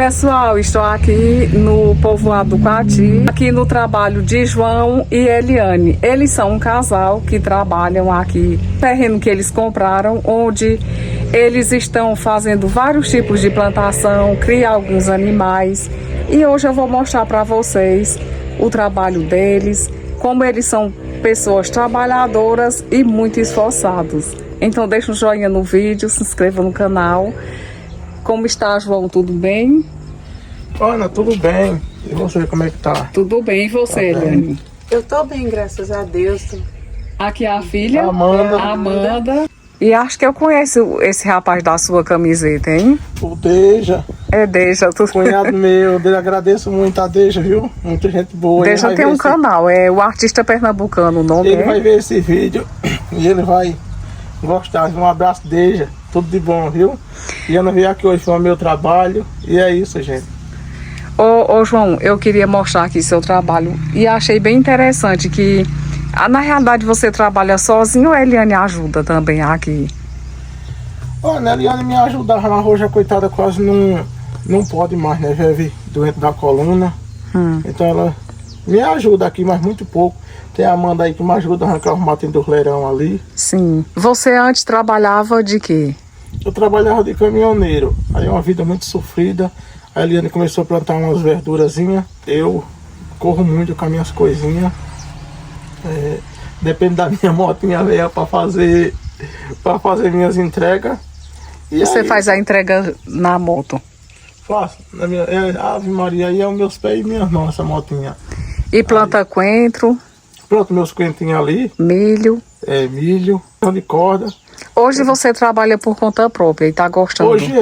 pessoal, estou aqui no povoado do Quati, aqui no trabalho de João e Eliane. Eles são um casal que trabalham aqui no terreno que eles compraram, onde eles estão fazendo vários tipos de plantação, criam alguns animais. E hoje eu vou mostrar para vocês o trabalho deles, como eles são pessoas trabalhadoras e muito esforçados. Então deixa um joinha no vídeo, se inscreva no canal. Como está, João? Tudo bem? Ana, tudo bem. E você, como é que tá? Tudo bem. E você, Tá bem. Eliane? Eu tô bem, graças a Deus. Aqui é a filha, Amanda. Amanda. E acho que eu conheço esse rapaz da sua camiseta, hein? O Deja, É Deja. cunhado meu. Dele agradeço muito a Deja, viu? Muita gente boa. Deja tem um canal, é o Artista Pernambucano, o nome Ele é? vai ver esse vídeo e ele vai gostar. Um abraço, Deja. Tudo de bom, viu? E eu não vim aqui hoje para o meu trabalho. E é isso, gente. Ô João, eu queria mostrar aqui seu trabalho e achei bem interessante que, na realidade, você trabalha sozinho ou a Eliane ajuda também aqui? Olha, a Eliane me ajudava, mas hoje a coitada quase não pode mais, né? Vive doente da coluna. Então ela me ajuda aqui, mas muito pouco. Tem a Amanda aí que me ajuda a arrancar os matinhos do leirão ali. Sim. Você antes trabalhava de quê? Eu trabalhava de caminhoneiro. Aí é uma vida muito sofrida. A Eliane começou a plantar umas verdurazinhas. Eu corro muito com as minhas coisinhas. Depende da minha motinha velha para fazer minhas entregas. E Você aí, faz a entrega na moto. faço. Ave Maria, aí é os meus pés e minhas mãos essa motinha. E planta coentro, Pronto, meus coentinhos ali. milho. Milho, pão de corda. Hoje você trabalha por conta própria e tá gostando? Hoje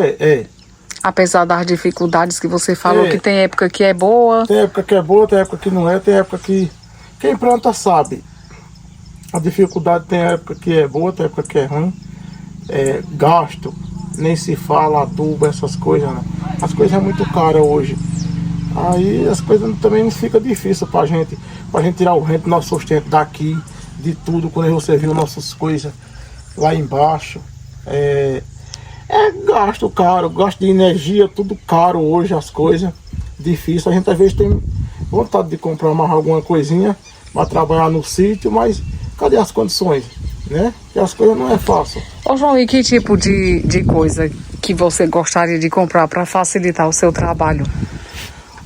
Apesar das dificuldades que você falou, É. que tem época que é boa. Tem época que é boa, tem época que não é, tem época que... Quem planta sabe. A dificuldade tem época que é boa, tem época que é ruim. Gasto, nem se fala, adubo, essas coisas, né? As coisas é muito caras hoje. Aí as coisas também não fica difícil pra gente tirar o rento do nosso sustento daqui, de tudo, quando você viu nossas coisas lá embaixo. Gasto caro, gasto de energia, tudo caro hoje, as coisas. Difícil, a gente às vezes tem vontade de comprar mais alguma coisinha para trabalhar no sítio, mas cadê as condições, né? E as coisas não é fácil. Ô João, e que tipo de coisa que você gostaria de comprar para facilitar o seu trabalho?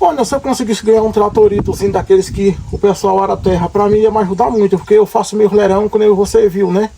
Olha, se eu conseguisse ganhar um tratoritozinho daqueles que o pessoal ara terra, pra mim ia me ajudar muito, porque eu faço meu leirão, quando você viu, né?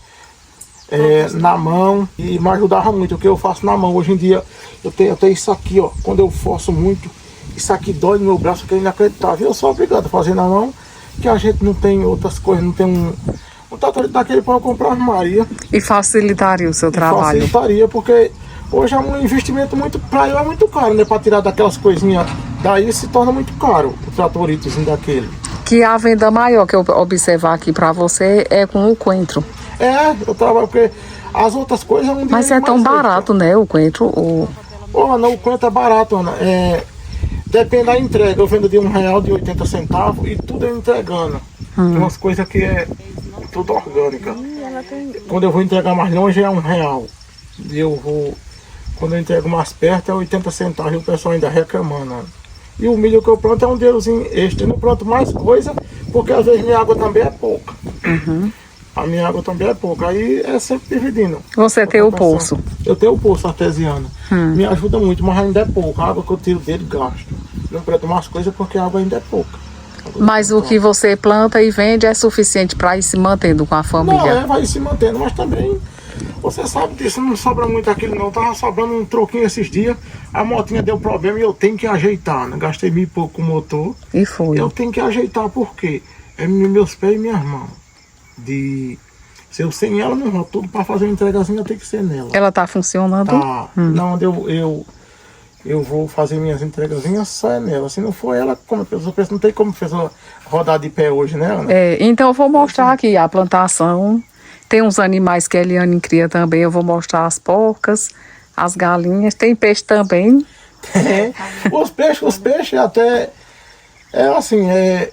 Na mão, e me ajudava muito, o que eu faço na mão. Hoje em dia, eu tenho até isso aqui, ó, quando eu forço muito, isso aqui dói no meu braço, que é inacreditável. Eu sou obrigado a fazer na mão, que a gente não tem outras coisas, não tem um tratorito daquele para eu comprar Maria. E facilitaria o seu trabalho? Facilitaria, porque hoje é um investimento muito, pra eu é muito caro, né? Pra tirar daquelas coisinhas, daí se torna muito caro o tratoritozinho daquele. Que a venda maior que eu observar aqui para você é com o coentro. Eu trabalho, porque as outras coisas... Mas é tão barato, né, o coentro? Ana, o quanto é barato, Ana. Depende da entrega. Eu vendo de R$1 de 80 centavos e tudo é entregando. Tem umas coisas que é tudo orgânica. Quando eu vou entregar mais longe é R$1. Quando eu entrego mais perto é 80 centavos e o pessoal ainda reclamando. Ana. E o milho que eu planto é um dinheirozinho extra. Eu não planto mais coisa, porque às vezes minha água também é pouca. A minha água também é pouca, aí é sempre dividindo. Você tem o poço? Eu tenho o poço artesiano. Me ajuda muito, mas ainda é pouco. A água que eu tiro dele, gasto. Não planto mais coisas porque a água ainda é pouca. Mas o que você planta e vende é suficiente para ir se mantendo com a família? Não, vai se mantendo, mas também, você sabe disso, não sobra muito aquilo não. Tava sobrando um troquinho esses dias, a motinha deu problema e eu tenho que ajeitar, né? Gastei mil e pouco com o motor. E foi. Eu tenho que ajeitar porque é meus pés e minhas mãos. Se eu sem ela, não vou tudo para fazer uma entregazinha, tem que ser nela. Ela tá funcionando? Tá. Não, eu vou fazer minhas entregazinhas só é nela. Se não for ela, como a pessoa não tem como pessoa rodar de pé hoje, né, Ana? Então eu vou mostrar aqui a plantação. Tem uns animais que a Eliane cria também. Eu vou mostrar as porcas, as galinhas. Tem peixe também. Os peixes até...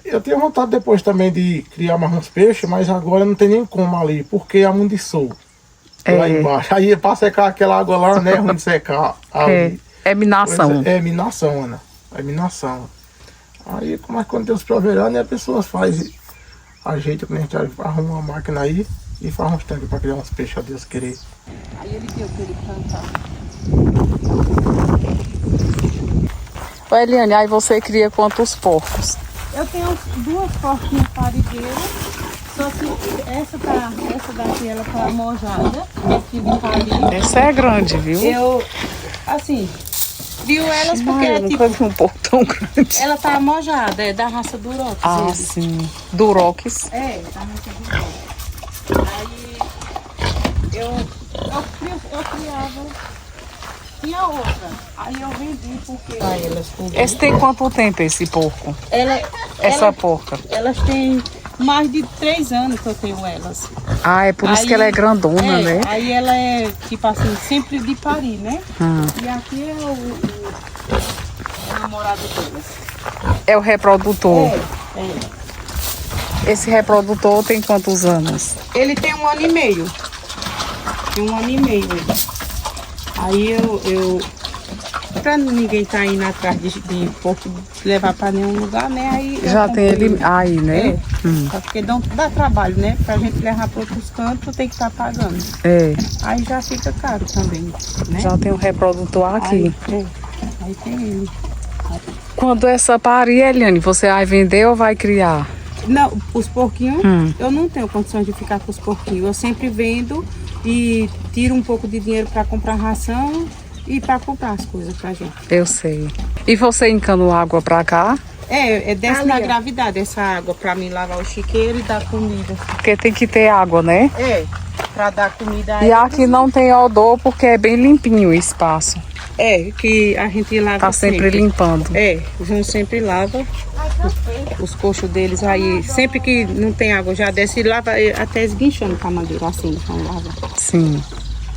eu tenho vontade depois também de criar mais uns peixes, mas agora não tem nem como ali, porque amundiçou lá embaixo. Aí para secar aquela água lá, né, ruim de secar ali. É minação. É minação, Ana. É minação. Aí, mas quando tem os proverão, né, a pessoa faz, ajeita, quando a gente arruma uma máquina aí e faz uns tanques para criar uns peixes, a Deus querer. Aí ele deu pra ele plantar. Ô, Eliane, aí você cria quantos porcos? Eu tenho 2 porquinhas parigueiras, só que essa daqui ela tá mojada, aqui de pari. Essa é grande, viu? Eu, assim, viu elas porque eu é nunca tipo, vi um porco tão grande. ela tá mojada, é da raça Durox. Ah, eles. sim. Durox. É, da raça Durox. Aí eu criava. Tinha outra. Aí eu vendi porque elas Esse tem quanto tempo, esse porco? Essa porca? Elas têm mais de 3 anos que eu tenho elas. Ah, é por isso Aí- que ela é grandona, né? Aí ela é, tipo assim, sempre de parir, né? E aqui é o namorado delas. É o reprodutor. É. Esse reprodutor tem quantos anos? Ele tem 1 ano e meio. Tem 1 ano e meio ele. Aí eu pra ninguém tá indo atrás de porco levar pra nenhum lugar, né? Aí eu Já tem comprei. ele aí, né? É, porque dá trabalho, né? Pra gente levar para outros cantos, tem que estar pagando. É. Aí já fica caro também, né? Já tem um reprodutor aqui. Aí tem ele. Quando essa parir, Eliane, você vai vender ou vai criar? Não, os porquinhos, eu não tenho condições de ficar com os porquinhos. Eu sempre vendo e tiro um pouco de dinheiro para comprar ração e para comprar as coisas pra gente. Eu sei. E você encana água pra cá? Desce na gravidade essa água para mim lavar o chiqueiro e dar comida. Porque tem que ter água, né? Para dar comida a E aqui não tem odor porque é bem limpinho o espaço. que a gente lava Tá sempre limpando. O João sempre lava os coxos deles aí. Sempre que não tem água, já desce e lava até esguinchando com a mangueira, assim, então lava. Sim.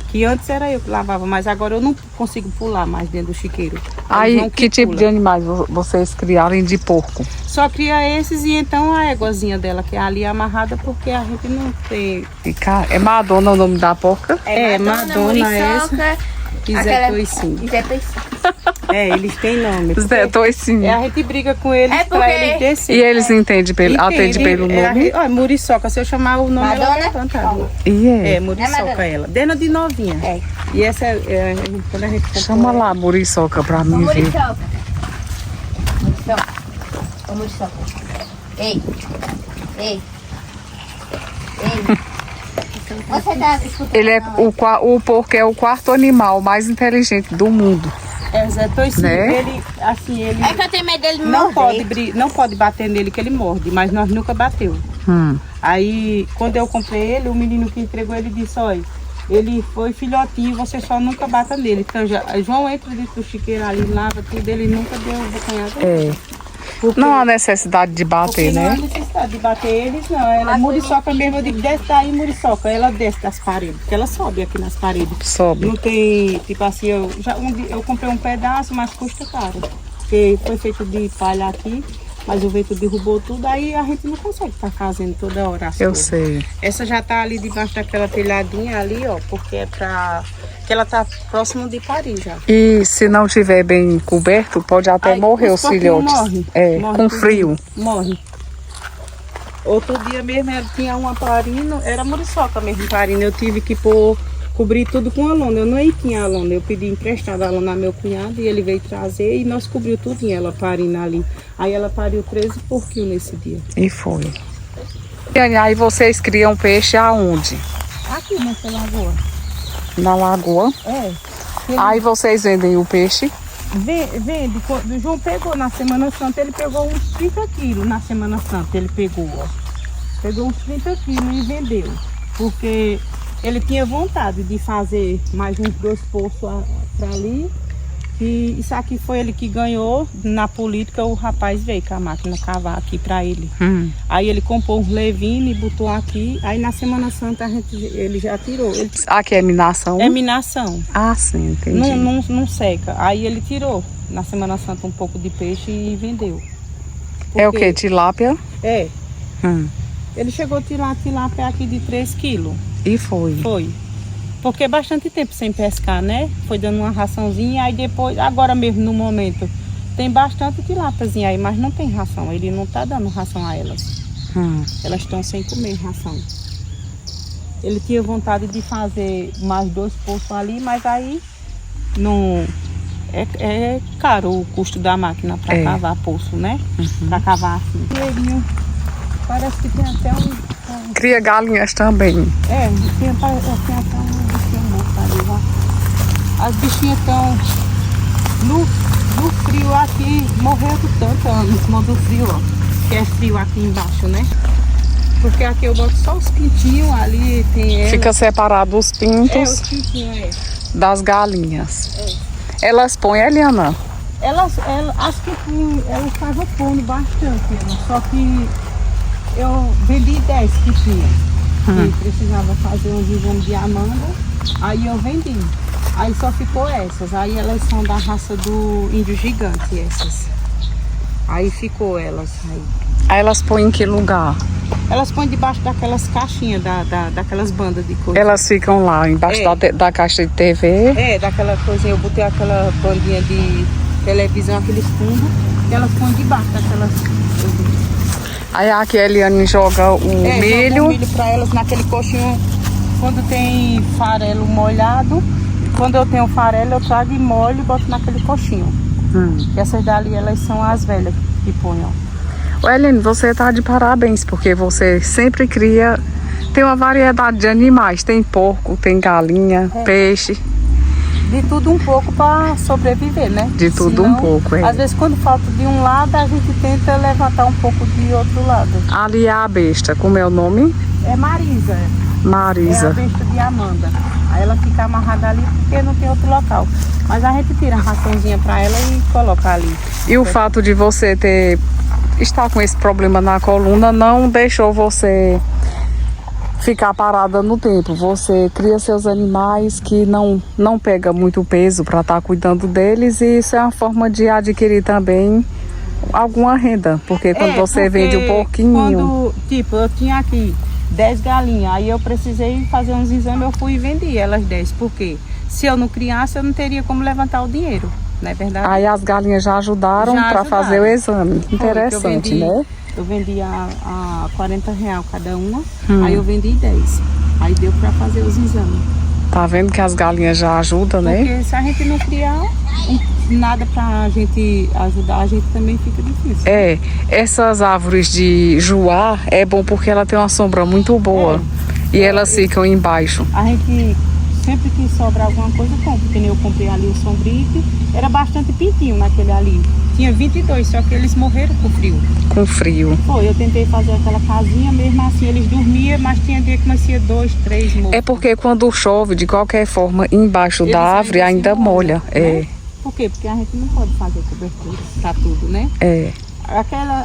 Que antes era eu que lavava, mas agora eu não consigo pular mais dentro do chiqueiro. É o Aí, João que tipo pula. de animais vocês criarem de porco? Só cria esses e então a éguazinha dela, que é ali amarrada, porque a gente não tem... É Madonna o nome da porca? Madonna essa. E Zé Toicinho. Zé Toicinho. Eles têm nome. Zé Toicinho. A gente briga com eles É pra porque- eles descer. E eles atendem pelo nome? Olha, Muriçoca, se eu chamar o nome, ela vai Madonna? cantar. E é? Muriçoca Madonna? ela. Dena de novinha. E essa quando a gente comprou Chama lá, Muriçoca, pra mim ver. Muriçoca. Muriçoca. Ô, Muriçoca. Ei. Ei. Ei. Você tá escutando? Ele é o porco é o 4º animal mais inteligente do mundo. É o Zé Toicinho. Né? Ele É que eu tenho medo dele me não morder. não pode bater nele que ele morde, mas nós nunca bateu. Aí, quando eu comprei ele, o menino que entregou, ele disse, olha, ele foi filhotinho, você só nunca bata nele. Então, João entra dentro do chiqueiro ali, lava tudo, ele nunca deu bocanhada. Não há necessidade de Porque bater, não há né? necessidade de bater eles, não. Ela Muriçoca mesmo, eu digo, desce daí, Muriçoca. Ela desce das paredes, porque ela sobe aqui nas paredes. Sobe. Não tem, tipo assim, eu comprei um pedaço, mas custa caro. Porque foi feito de palha aqui, mas o vento derrubou tudo, aí a gente não consegue estar fazendo toda hora as Eu coisas. sei. Essa já tá ali debaixo daquela telhadinha ali, ó, porque é pra... que ela tá próximo de Paris já. E se não tiver bem coberto, pode até Aí, morrer os porquinhos filhotes. morrem. Com Morre tudinho. frio. Morre. Outro dia mesmo tinha uma parina, era muriçoca mesmo parina. Eu tive que cobrir tudo com a lona. Eu não tinha a lona, eu pedi emprestada a lona ao meu cunhado e ele veio trazer e nós cobriu tudo ela parina ali. Aí ela pariu 13 porquinhos nesse dia. E foi. E aí vocês criam peixe aonde? Aqui nessa lagoa. Na lagoa. Aí vocês vendem o peixe. Vende. O João pegou na Semana Santa, ele pegou uns 30 quilos na Semana Santa, ele pegou, ó. Pegou uns 30 quilos e vendeu. Porque ele tinha vontade de fazer mais uns 2 poços para ali. E isso aqui foi ele que ganhou na política, o rapaz veio com a máquina cavar aqui para ele. Aí ele comprou uns levinos e botou aqui. Aí na Semana Santa ele já tirou. Aqui é minação? É minação. Ah, sim, entendi. Não seca. Aí ele tirou na Semana Santa um pouco de peixe e vendeu. É o Porque- que? Tilápia? É. Hum. Ele chegou a tirar a tilápia aqui de 3 quilos. E foi. Foi. Porque bastante tempo sem pescar, né? Foi dando uma raçãozinha, aí depois, agora mesmo no momento, tem bastante tilápiazinha aí, mas não tem ração. Ele não tá dando ração a elas. Elas estão sem comer ração. Ele tinha vontade de fazer mais 2 poços ali, mas aí não... É caro o custo da máquina para cavar poço, né? Para cavar assim. Parece que tem até um... Cria galinhas também. Tem até um bichinho morto ali, ó. As bichinhas estão no frio aqui, morrendo tanto em cima do frio, ó. Que é frio aqui embaixo, né? Porque aqui eu boto só os pintinhos, ali tem elas. Fica separado os pintos Os pintinhos, das galinhas. Elas põem, Eliana? Elas estavam pondo bastante, só que eu vendi 10 que tinha. E precisava fazer uns exames de amanda, aí eu vendi. Aí só ficou essas. Aí elas são da raça do índio gigante, essas. Aí ficou elas. Aí elas põem em que lugar? Elas põem debaixo daquelas caixinhas, daquelas bandas de coisa. Elas ficam lá, embaixo da caixa de TV? Daquela coisinha. Eu botei aquela bandinha de televisão, aqueles fundos, e elas põem debaixo daquelas coisinhas. Aí aqui a Eliane joga o milho. Joga o milho pra elas naquele coxinho. Quando tem farelo molhado, quando eu tenho farelo, eu trago e molho e boto naquele coxinho. E essas dali, elas são as velhas que põem, ó. Eliane, você está de parabéns, porque você sempre cria, tem uma variedade de animais, tem porco, tem galinha, peixe. De tudo um pouco para sobreviver, né? De tudo um pouco, Às vezes quando falta de um lado, a gente tenta levantar um pouco de outro lado. Ali é a besta, como é o nome? É Marisa. Marisa. É a besta de Amanda. Aí ela fica amarrada ali porque não tem outro local. Mas a gente tira a raçãozinha para ela e coloca ali. E o fato de você estar com esse problema na coluna não deixou você ficar parada no tempo. Você cria seus animais que não pega muito peso para estar cuidando deles, e isso é uma forma de adquirir também alguma renda, porque quando você vende o porquinho... Eu tinha aqui 10 galinhas, aí eu precisei fazer uns exames, eu fui e vendi elas 10, porque se eu não criasse, eu não teria como levantar o dinheiro, não é verdade? Aí as galinhas já ajudaram para fazer o exame. Interessante, né? Eu vendi a R$40 cada uma, aí eu vendi 10. Aí deu para fazer os exames. Tá vendo que as galinhas já ajudam, né? Porque se a gente não criar nada pra gente ajudar, a gente também fica difícil. Essas árvores de juá é bom porque ela tem uma sombra muito boa. E elas ficam embaixo. A gente, sempre que sobra alguma coisa, compra. Porque eu comprei ali o sombrique, era bastante pintinho naquele ali. Tinha 22, só que eles morreram com frio. Com frio. Foi, eu tentei fazer aquela casinha, mesmo assim eles dormiam, mas tinha dia que nascia 2, 3 mortos. É porque quando chove, de qualquer forma, embaixo da árvore ainda molha. Né? Por quê? Porque a gente não pode fazer cobertura pra tudo, né?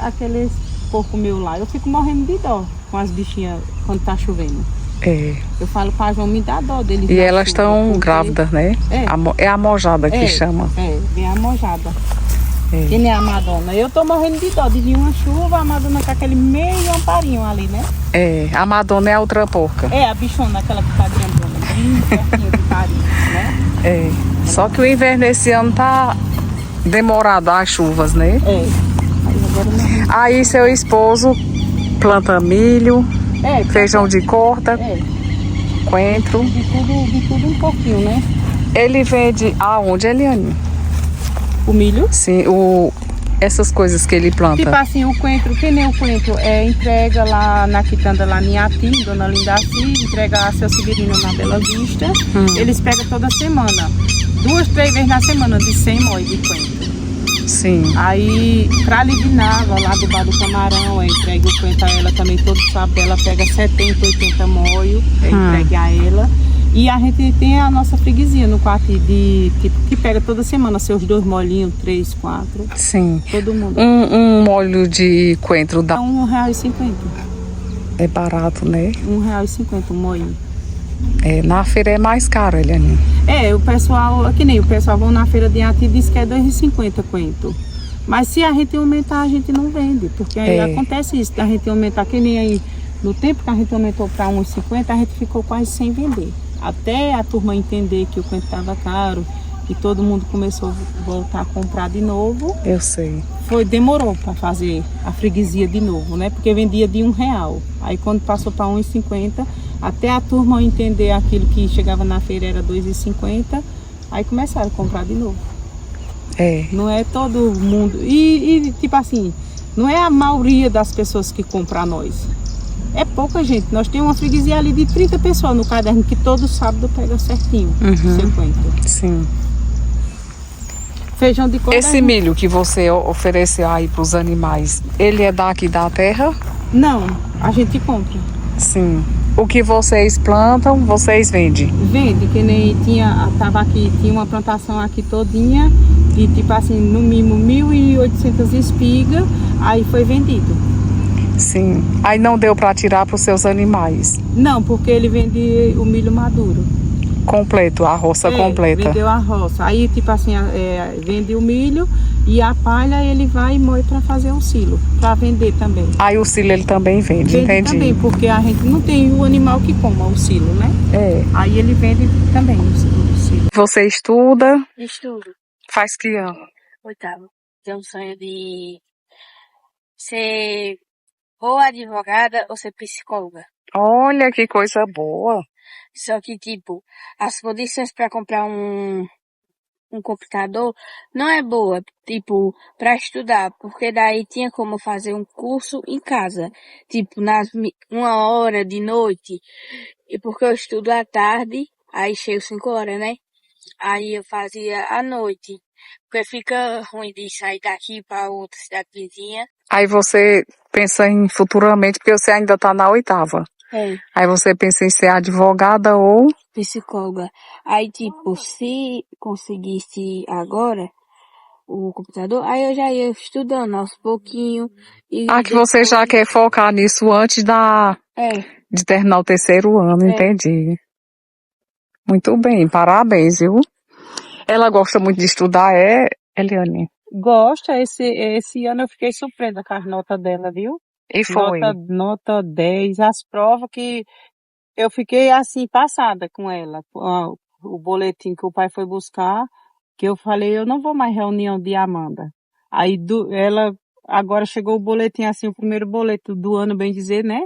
Aqueles porco meu lá, eu fico morrendo de dó com as bichinhas quando tá chovendo. Eu falo pra João, me dá dó deles. E elas estão grávidas, né? É a mojada que chama. Vem a mojada. Que nem a Madonna. Eu tô morrendo de dó de vir uma chuva, a Madonna com aquele meio amparinho ali, né? A Madonna é a outra porca. A bichona, aquela que tá grandona, bem pertinho do carinho, né? Só que o inverno esse ano tá demorado as chuvas, né? Aí seu esposo planta milho, feijão de corta, coentro. De tudo um pouquinho, né? Ele vende aonde, Eliane? O milho? Sim, essas coisas que ele planta. Tipo assim, o coentro, que nem o coentro, entrega lá na quitanda, lá em Ati, Dona Lindaci, entrega a seu Severino na Bela Vista. Eles pegam toda semana, 2, 3 vezes na semana, de 100 móis de coentro. Sim. Aí, pra Livinava, lá do Bar do Camarão, entrega o coentro a ela também, todo sábado ela pega 70, 80 móis, entregue a ela. E a gente tem a nossa freguesia no quarto de tipo que pega toda semana seus 2 molhinhos, 3, 4. Sim. Todo mundo. Um molho de coentro dá R$1,50. É barato, né? R$1,50 um molho. Na feira é mais caro, Eliane. O pessoal, que nem o pessoal vão na feira de Ati e diz que é R$2,50 coentro. Mas se a gente aumentar, a gente não vende. Porque aí acontece isso, a gente aumentar, que nem aí, no tempo que a gente aumentou para R$1,50, a gente ficou quase sem vender. Até a turma entender que o coentro estava caro e todo mundo começou a voltar a comprar de novo. Eu sei. Demorou para fazer a freguesia de novo, né? Porque vendia de R$1. Aí quando passou para R$1,50, até a turma entender aquilo que chegava na feira era R$2,50, aí começaram a comprar de novo. É. Não é todo mundo. E tipo assim, não é a maioria das pessoas que compram a nós. É pouca gente. Nós temos uma freguesia ali de 30 pessoas no caderno que todo sábado pega certinho. Seu coentro. Sim. Feijão de corda. Esse milho que você ofereceu aí para os animais, ele é daqui da terra? Não, a gente compra. Sim. O que vocês plantam, vocês vendem? Vende, que nem tava aqui, tinha uma plantação aqui todinha, de tipo assim, no mínimo 1.800 espigas, aí foi vendido. Sim. Aí não deu para tirar para os seus animais? Não, porque ele vende o milho maduro. Completo, a roça completa. Vendeu a roça. Aí, tipo assim, vende o milho e a palha ele vai e moe para fazer o silo, para vender também. Aí o silo ele também vende, entendi. Também, porque a gente não tem o animal que coma o silo, né? É. Aí ele vende também o silo. Você estuda? Estudo. Faz que ano? 8º. Tenho um sonho de ser ou advogada ou ser psicóloga. Olha que coisa boa. Só que, tipo, as condições para comprar um computador não é boa, tipo, para estudar, porque daí tinha como fazer um curso em casa, tipo, 1 hora de noite, e porque eu estudo à tarde, aí chego 5 horas, né? Aí eu fazia à noite, porque fica ruim de sair daqui para outra cidade vizinha. Aí você pensa em futuramente, porque você ainda está na 8ª. É. Aí você pensa em ser advogada ou... Psicóloga. Aí, tipo, se conseguisse agora o computador, aí eu já ia estudando aos pouquinhos. que você já quer focar nisso antes de terminar o 3º ano, entendi. Muito bem, parabéns, viu? Ela gosta muito de estudar, Eliane? Gosta, esse ano eu fiquei surpresa com as notas dela, viu? E foi? Nota 10, as provas que eu fiquei assim, passada com ela. O boletim que o pai foi buscar, que eu falei, eu não vou mais reunião de Amanda. Aí ela, agora chegou o boletim assim, o primeiro boletim do ano, bem dizer, né?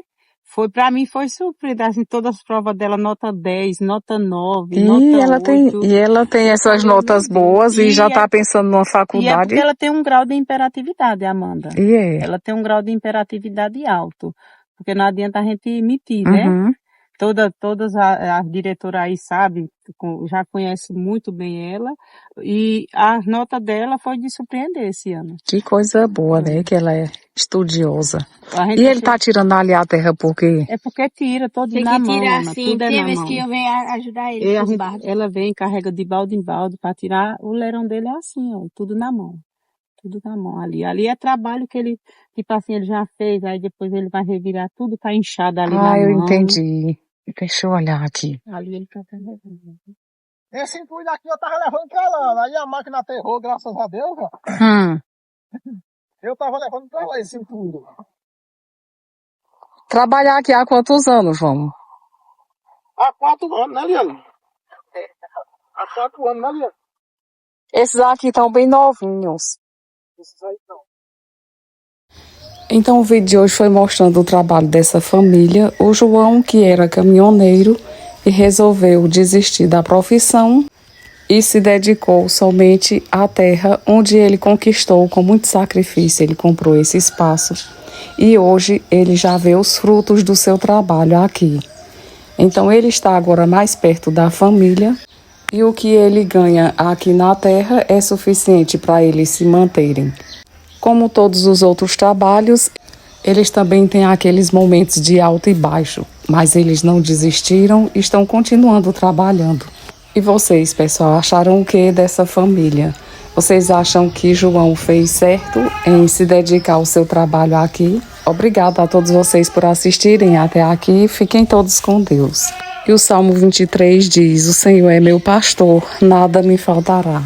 Pra mim foi surpresa, assim, todas as provas dela, nota 10, nota 9, nota 8. E ela tem essas notas boas e já está pensando numa faculdade. E é porque ela tem um grau de imperatividade, Amanda. E é? Ela tem um grau de imperatividade alto, porque não adianta a gente mentir, né? Todas as diretoras aí sabem, já conhecem muito bem ela, e a nota dela foi de surpreender esse ano. Que coisa boa, né? Que ela é estudiosa. E ele tá tirando ali a terra por quê? É porque tira todo tem na que mão, tirar Ana, assim, tudo é tem na vezes mão. que eu venho ajudar ele com os barcos. Ela vem, carrega de balde em balde para tirar, o leirão dele é assim, ó, tudo na mão. Tudo na mão ali. Ali é trabalho que ele, tipo assim, ele já fez, aí depois ele vai revirar tudo, tá inchado ali na mão. Eu entendi. Deixa eu olhar aqui. Ali ele tá carregando. Esse entulho daqui eu tava levando pra lá. Aí a máquina aterrou, graças a Deus, ó. Eu tava levando pra lá esse entulho. Trabalhar aqui há quantos anos, João? Há 4 anos, né, Liana? Há 4 anos, né, Liana? Esses aqui estão bem novinhos. Esses aí não. Então o vídeo de hoje foi mostrando o trabalho dessa família. O João, que era caminhoneiro e resolveu desistir da profissão e se dedicou somente à terra, onde ele conquistou com muito sacrifício. Ele comprou esse espaço e hoje ele já vê os frutos do seu trabalho aqui. Então ele está agora mais perto da família e o que ele ganha aqui na terra é suficiente para eles se manterem. Como todos os outros trabalhos, eles também têm aqueles momentos de alto e baixo, mas eles não desistiram e estão continuando trabalhando. E vocês, pessoal, acharam o que dessa família? Vocês acham que João fez certo em se dedicar ao seu trabalho aqui? Obrigada a todos vocês por assistirem até aqui. Fiquem todos com Deus. E o Salmo 23 diz: o Senhor é meu pastor, nada me faltará.